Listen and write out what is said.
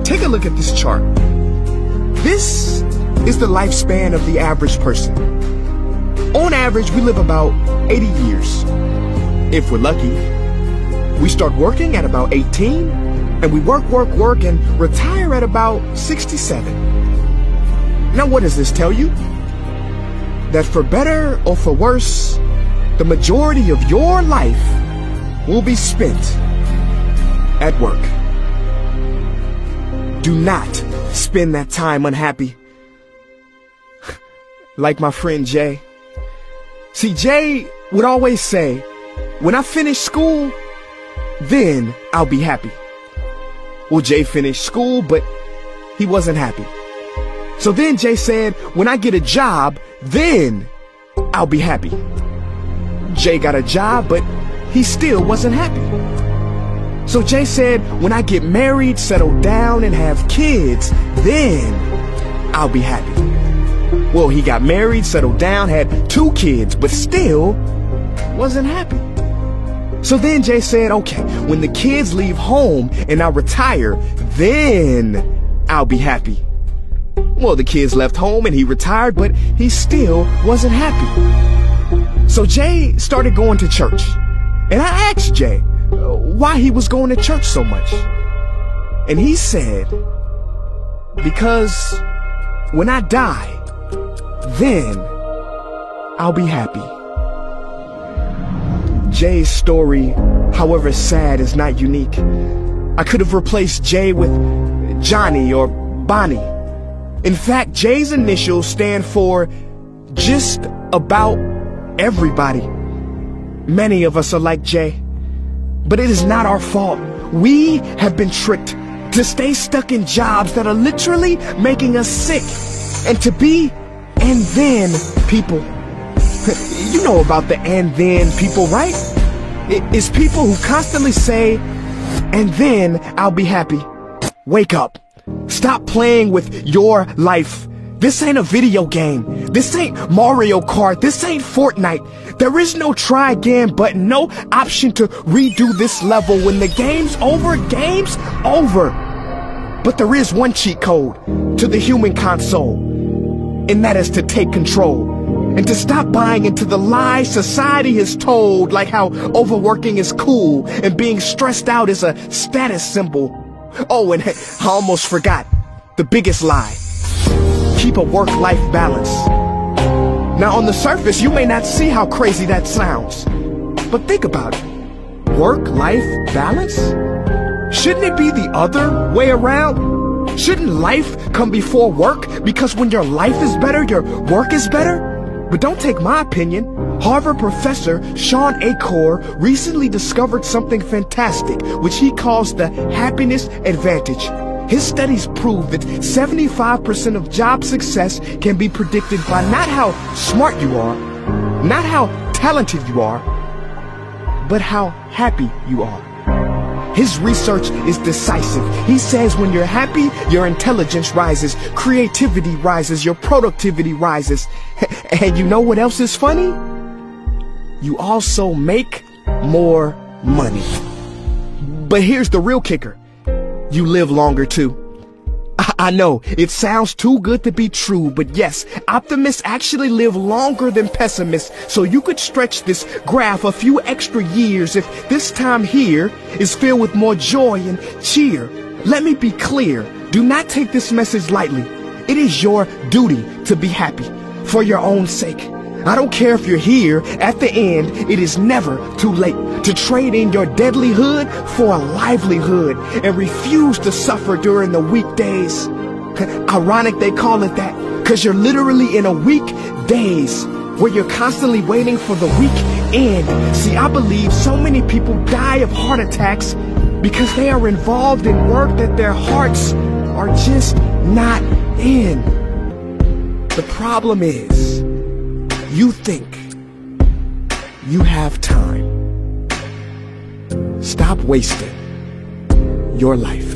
Take a look at this chart. This is the lifespan of the average person. On average, we live about 80 years. If we're lucky, we start working at about 18, and we work, and retire at about 67. Now, what does this tell you? That for better or for worse, the majority of your life will be spent at work. Do not spend that time unhappy. Like my friend Jay. See, Jay would always say, when I finish school, then I'll be happy. Well, Jay finished school, but he wasn't happy. So then Jay said, when I get a job, then I'll be happy. Jay got a job, but he still wasn't happy. So Jay said, when I get married, settle down, and have kids, then I'll be happy. Well, he got married, settled down, had 2 kids, but still wasn't happy. So then Jay said, okay, when the kids leave home and I retire, then I'll be happy. Well, the kids left home and he retired, but he still wasn't happy. So Jay started going to church. And I asked Jay why he was going to church so much. And he said, because when I die, then I'll be happy. Jay's story, however sad, is not unique. I could have replaced Jay with Johnny or Bonnie. In fact, Jay's initials stand for just about everybody. Many of us are like Jay. But it is not our fault. We have been tricked to stay stuck in jobs that are literally making us sick. And to be and then people. You know about the and then people, right? It's people who constantly say, and then I'll be happy. Wake up. Stop playing with your life. This ain't a video game. This ain't Mario Kart. This ain't Fortnite. There is no try again button, no option to redo this level. When the game's over, game's over. But there is one cheat code to the human console, and that is to take control. And to stop buying into the lies society has told, like how overworking is cool and being stressed out is a status symbol. Oh, and I almost forgot the biggest lie. Keep a work-life balance. Now, on the surface, you may not see how crazy that sounds, but think about it. Work-life balance? Shouldn't it be the other way around? Shouldn't life come before work? Because when your life is better, your work is better? But don't take my opinion. Harvard professor Sean Achor recently discovered something fantastic, which he calls the happiness advantage. His studies prove that 75% of job success can be predicted by not how smart you are, not how talented you are, but how happy you are. His research is decisive. He says when you're happy, your intelligence rises, creativity rises, your productivity rises. And you know what else is funny? You also make more money. But here's the real kicker. You live longer too. I know, it sounds too good to be true, but yes, optimists actually live longer than pessimists. So you could stretch this graph a few extra years if this time here is filled with more joy and cheer. Let me be clear, do not take this message lightly. It is your duty to be happy for your own sake. I don't care if you're here at the end, it is never too late to trade in your deadlyhood for a livelihood and refuse to suffer during the weekdays. Ironic they call it that, because you're literally in a weekdays where you're constantly waiting for the weekend. See, I believe so many people die of heart attacks because they are involved in work that their hearts are just not in. The problem is, you think you have time. Stop wasting your life.